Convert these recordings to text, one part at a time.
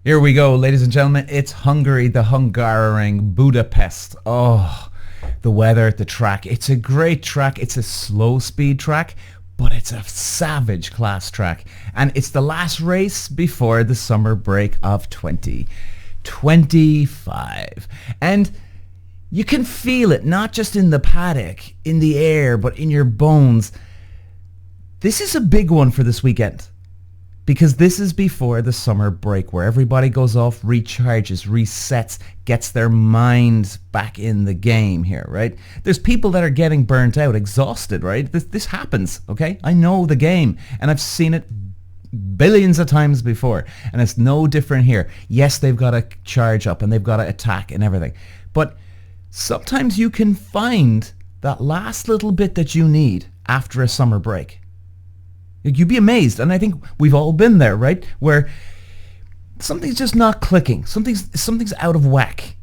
Here we go, ladies and gentlemen. It's Hungary, the Hungaroring, Budapest. Oh, the weather, the track. It's a great track. It's a slow speed track, but it's a savage class track. And it's the last race before the summer break of 2025. And you can feel it, not just in the paddock, in the air, but in your bones. This is a big one for this weekend. Because this is before the summer break where everybody goes off, recharges, resets, gets their minds back in the game here, right? There's people that are getting burnt out, exhausted, right? This happens, okay? I know the game and I've seen it billions of times before and it's no different here. Yes, they've got to charge up and they've got to attack and everything. But sometimes you can find that last little bit that you need after a summer break. You'd be amazed, and I think we've all been there, right? Where something's just not clicking, something's out of whack,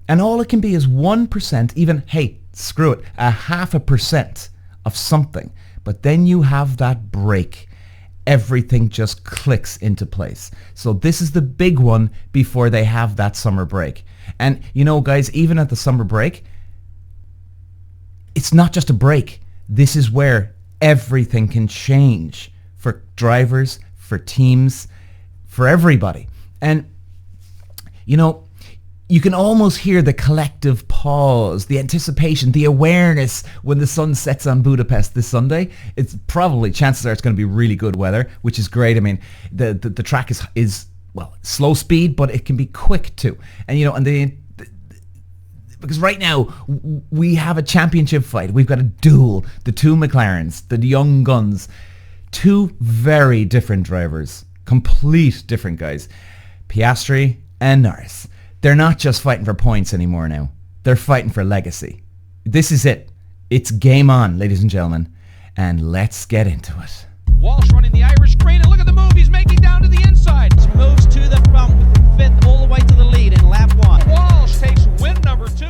and all it can be is 1%, even, hey, screw it, 0.5% of something. But then you have that break. Everything just clicks into place. So this is the big one before they have that summer break. And you know, guys, even at the summer break, it's not just a break. This is where everything can change for drivers, for teams, for everybody. And, you know, you can almost hear the collective pause, the anticipation, the awareness when the sun sets on Budapest this Sunday. It's probably, chances are it's going to be really good weather, which is great. I mean, the track is well, slow speed, but it can be quick too. And, you know, and because right now we have a championship fight. We've got a duel, the two McLarens, the young guns, two very different drivers, complete different guys, Piastri and Norris. They're not just fighting for points anymore now. They're fighting for legacy. This is it. It's game on, ladies and gentlemen, and let's get into it. Walsh running the Irish crane, and look at the move. He's making down to the inside. Moves to the front from fifth all the way to the lead in lap one. Walsh takes win number 2.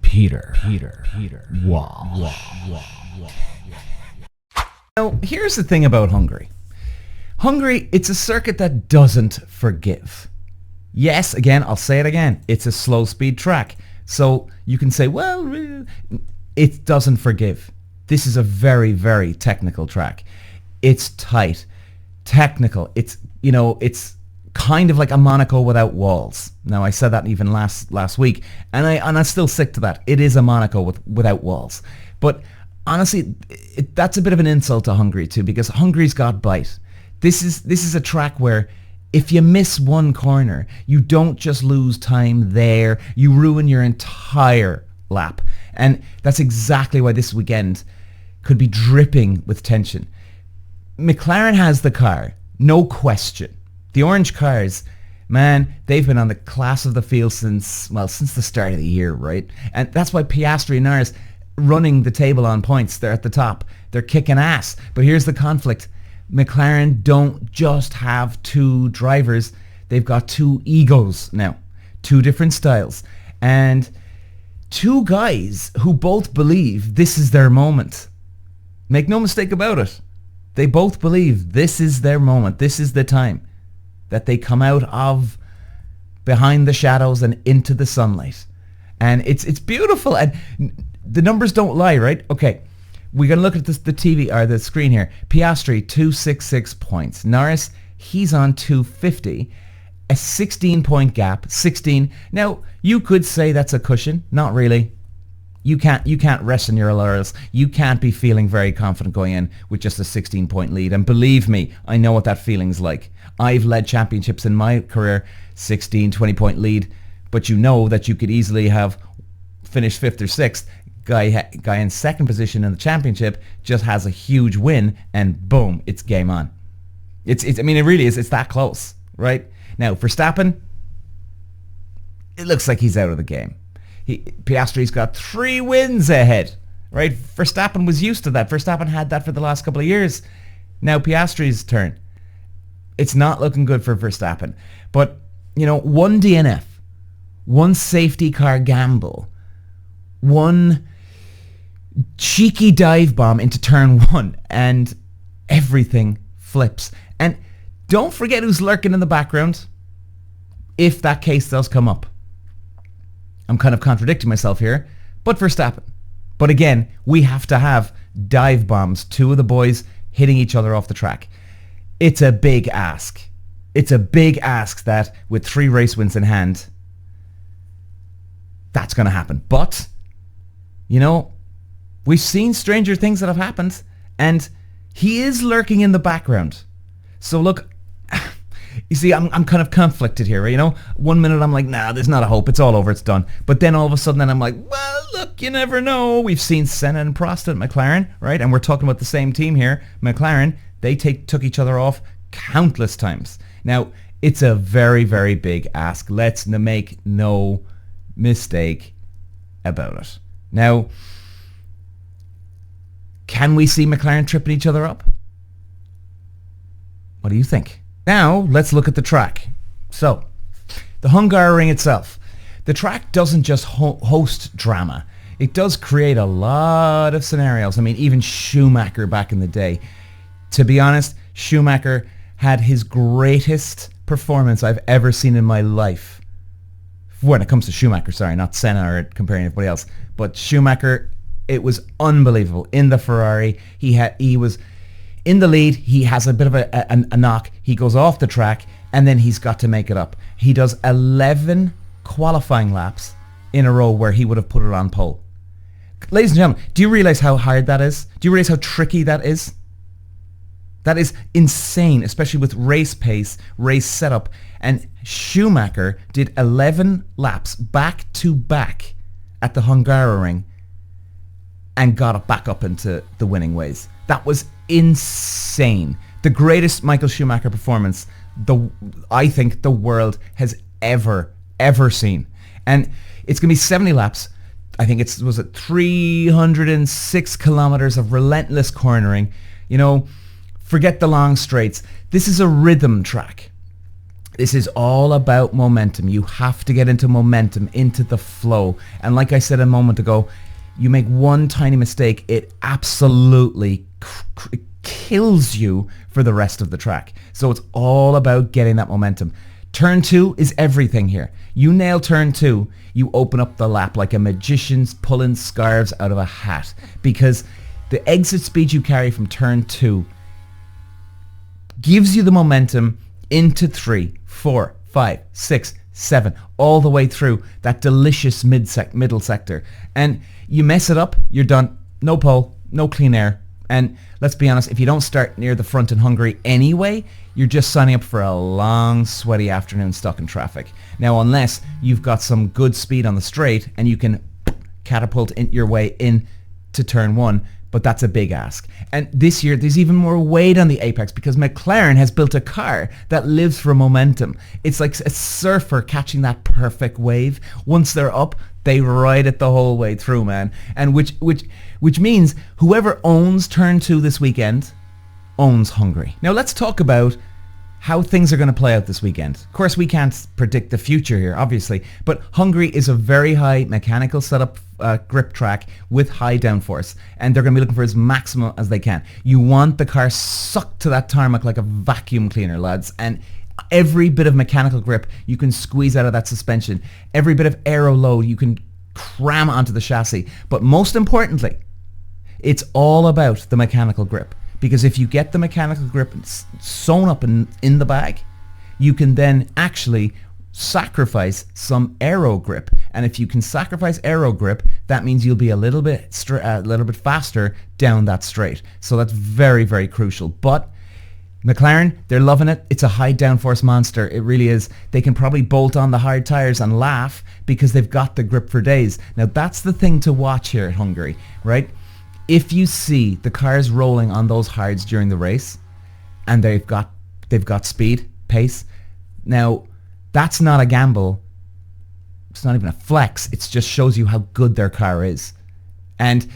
Peter. Wow. Now, here's the thing about Hungary. Hungary, it's a circuit that doesn't forgive. Yes, again, I'll say it again. It's a slow speed track. So you can say, well, it doesn't forgive. This is a very, very technical track. It's tight, technical. It's, you know, it's kind of like a Monaco without walls. Now, I said that even last week, and I still stick to that. It is a Monaco without walls. But honestly, that's a bit of an insult to Hungary too, because Hungary's got bite. This is a track where if you miss one corner, you don't just lose time there, you ruin your entire lap. And that's exactly why this weekend could be dripping with tension. McLaren has the car, no question. The orange cars, man, they've been on the class of the field since the start of the year, right? And that's why Piastri and Norris running the table on points. They're at the top. They're kicking ass. But here's the conflict. McLaren don't just have two drivers. They've got two egos now. Two different styles. And two guys who both believe this is their moment. Make no mistake about it. They both believe this is their moment. This is the time that they come out of behind the shadows and into the sunlight. And it's beautiful. And the numbers don't lie, right? Okay. We're going to look at the TV or the screen here. Piastri, 266 points. Norris, he's on 250. A 16-point gap. 16. Now, you could say that's a cushion. Not really. You can't rest on your laurels. You can't be feeling very confident going in with just a 16-point lead. And believe me, I know what that feeling's like. I've led championships in my career, 16, 20-point lead. But you know that you could easily have finished 5th or 6th. Guy in second position in the championship just has a huge win, and boom, it's game on. I mean, it really is. It's that close, right? Now, Verstappen, it looks like he's out of the game. Piastri's got 3 wins ahead, right? Verstappen was used to that. Verstappen had that for the last couple of years. Now Piastri's turn. It's not looking good for Verstappen. But, you know, one DNF, one safety car gamble, one cheeky dive bomb into turn 1, and everything flips. And don't forget who's lurking in the background. if that case does come up. I'm kind of contradicting myself here, but Verstappen. But again, we have to have dive bombs, 2 of the boys hitting each other off the track. It's a big ask. It's a big ask that with 3 race wins in hand, that's going to happen. But, you know, we've seen stranger things that have happened, and he is lurking in the background. So look, you see, I'm kind of conflicted here, right? You know, 1 minute I'm like, nah, there's not a hope. It's all over. It's done. But then all of a sudden then I'm like, well, look, you never know. We've seen Senna and Prost at McLaren, right? And we're talking about the same team here. McLaren, they took each other off countless times. Now, it's a very, very big ask. Let's make no mistake about it. Now, can we see McLaren tripping each other up? What do you think? Now, let's look at the track. So, the Hungaroring itself. The track doesn't just host drama. It does create a lot of scenarios. I mean, even Schumacher back in the day. To be honest, Schumacher had his greatest performance I've ever seen in my life. When it comes to Schumacher, sorry, not Senna or comparing anybody else. But Schumacher, it was unbelievable. In the Ferrari, he was in the lead. He has a bit of a knock. He goes off the track, and then he's got to make it up. He does 11 qualifying laps in a row where he would have put it on pole. Ladies and gentlemen, do you realize how hard that is? Do you realize how tricky that is? That is insane, especially with race pace, race setup. And Schumacher did 11 laps back to back at the Hungaroring and got it back up into the winning ways. That was insane. The greatest Michael Schumacher performance I think the world has ever seen. And it's going to be 70 laps. I think was it 306 kilometers of relentless cornering. You know, forget the long straights. This is a rhythm track. This is all about momentum. You have to get into momentum, into the flow. And like I said a moment ago, you make one tiny mistake, it absolutely kills you for the rest of the track. So it's all about getting that momentum. Turn 2 is everything here. You nail turn 2, you open up the lap like a magician's pulling scarves out of a hat, because the exit speed you carry from turn 2 gives you the momentum into 3, 4, 5, 6, 7, all the way through that delicious middle sector. And you mess it up, you're done. No pole, no clean air. And let's be honest, if you don't start near the front in Hungary anyway, you're just signing up for a long, sweaty afternoon stuck in traffic. Now, unless you've got some good speed on the straight and you can catapult your way in to turn 1, but that's a big ask. And this year, there's even more weight on the apex because McLaren has built a car that lives for momentum. It's like a surfer catching that perfect wave. Once they're up, they ride it the whole way through, man. And which means whoever owns turn 2 this weekend owns Hungary. Now let's talk about how things are going to play out this weekend. Of course, we can't predict the future here, obviously, but Hungary is a very high mechanical setup grip track with high downforce, and they're going to be looking for as maximum as they can. You want the car sucked to that tarmac like a vacuum cleaner, lads, and every bit of mechanical grip you can squeeze out of that suspension, every bit of aero load you can cram onto the chassis. But most importantly, it's all about the mechanical grip. Because if you get the mechanical grip sewn up in the bag, you can then actually sacrifice some aero grip. And if you can sacrifice aero grip, that means you'll be a little bit faster down that straight. So that's very, very crucial. But McLaren, they're loving it. It's a high downforce monster. It really is. They can probably bolt on the hard tires and laugh because they've got the grip for days. Now that's the thing to watch here at Hungary, right? If you see the cars rolling on those hards during the race and they've got speed, pace, now that's not a gamble. It's not even a flex. It just shows you how good their car is. And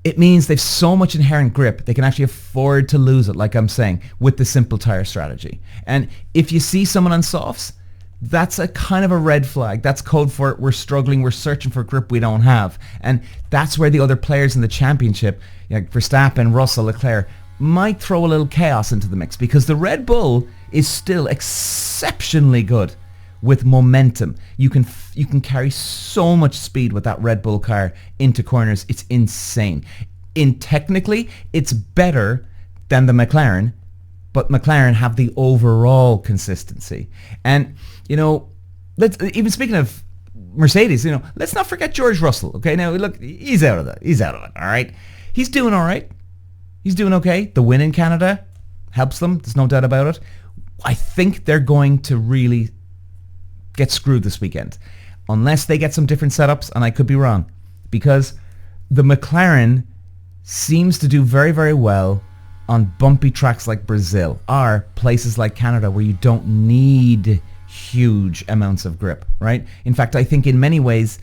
it means they've so much inherent grip, they can actually afford to lose it, like I'm saying, with the simple tire strategy. And if you see someone on softs, that's a kind of a red flag. That's code for we're struggling, we're searching for grip we don't have. And that's where the other players in the championship, like Verstappen, Russell, Leclerc, might throw a little chaos into the mix because the Red Bull is still exceptionally good with momentum. You can carry so much speed with that Red Bull car into corners. It's insane. Technically, it's better than the McLaren, but McLaren have the overall consistency. And, you know, even speaking of Mercedes, you know, let's not forget George Russell. Okay, now look, he's out of it. All right, he's doing all right. He's doing okay. The win in Canada helps them. There's no doubt about it. I think they're going to really get screwed this weekend, unless they get some different setups, and I could be wrong, because the McLaren seems to do very, very well on bumpy tracks like Brazil or places like Canada where you don't need huge amounts of grip, right? In fact, I think in many ways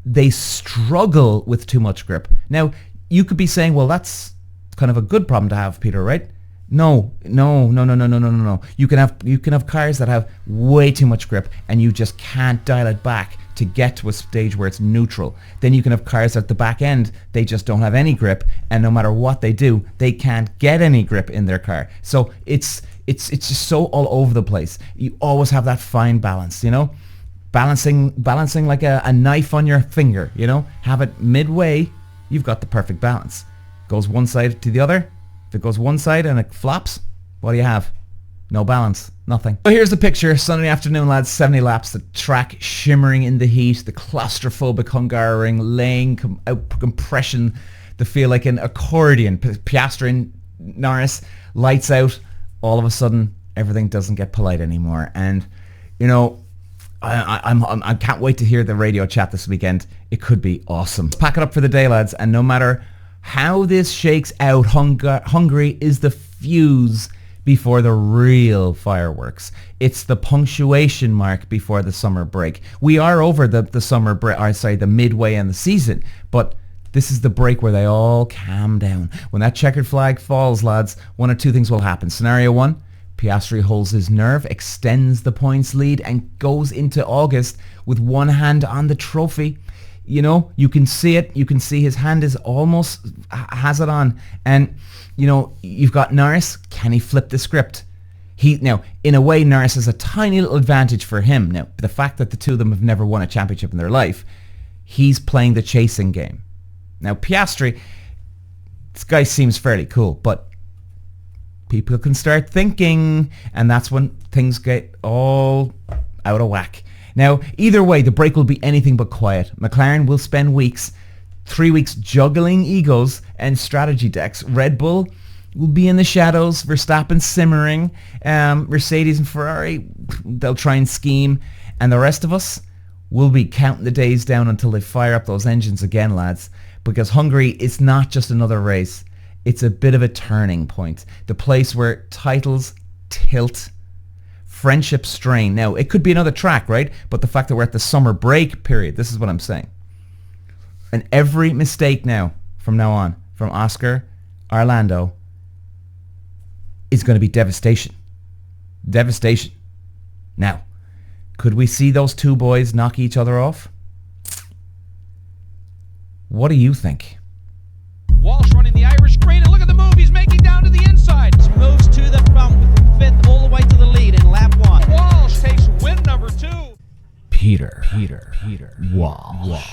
they struggle with too much grip. Now, you could be saying, well, that's kind of a good problem to have, Peter, right? No. You can have cars that have way too much grip and you just can't dial it back to get to a stage where it's neutral. Then you can have cars at the back end, they just don't have any grip, and no matter what they do, they can't get any grip in their car. So it's just so all over the place. You always have that fine balance, you know? Balancing like a knife on your finger, you know? Have it midway, you've got the perfect balance. Goes one side to the other. If it goes one side and it flops, what do you have? No balance. Nothing. So here's the picture. Sunday afternoon, lads. 70 laps. The track shimmering in the heat. The claustrophobic Hungaroring laying out compression. The feel like an accordion. Piastri and Norris. Lights out. All of a sudden, everything doesn't get polite anymore. And, you know, I can't wait to hear the radio chat this weekend. It could be awesome. Pack it up for the day, lads. And no matter how this shakes out, Hungary is the fuse before the real fireworks. It's the punctuation mark before the summer break. We are over the summer break, the midway in the season, but this is the break where they all calm down. When that checkered flag falls, lads, one or two things will happen. Scenario one, Piastri holds his nerve, extends the points lead, and goes into August with one hand on the trophy. You know, you can see it. You can see his hand is almost has it on. And, you know, you've got Norris. Can he flip the script? Now, in a way, Norris has a tiny little advantage for him. Now, the fact that the two of them have never won a championship in their life, he's playing the chasing game. Now, Piastri, this guy seems fairly cool, but people can start thinking, and that's when things get all out of whack. Now, either way, the break will be anything but quiet. McLaren will spend 3 weeks juggling egos and strategy decks. Red Bull will be in the shadows, Verstappen simmering, Mercedes and Ferrari, they'll try and scheme, and the rest of us will be counting the days down until they fire up those engines again, lads, because Hungary is not just another race. It's a bit of a turning point, the place where titles tilt, friendship strain. Now, it could be another track, right? But the fact that we're at the summer break period, this is what I'm saying. And every mistake now, from now on, from Oscar or Lando, is going to be devastation. Devastation. Now, could we see those two boys knock each other off? What do you think? Walsh running the Irish crane, and look at the move. He's making down to the inside. Moves to the front with the fifth all the way to the lead in lap one. Walsh takes win number 2. Peter. Walsh.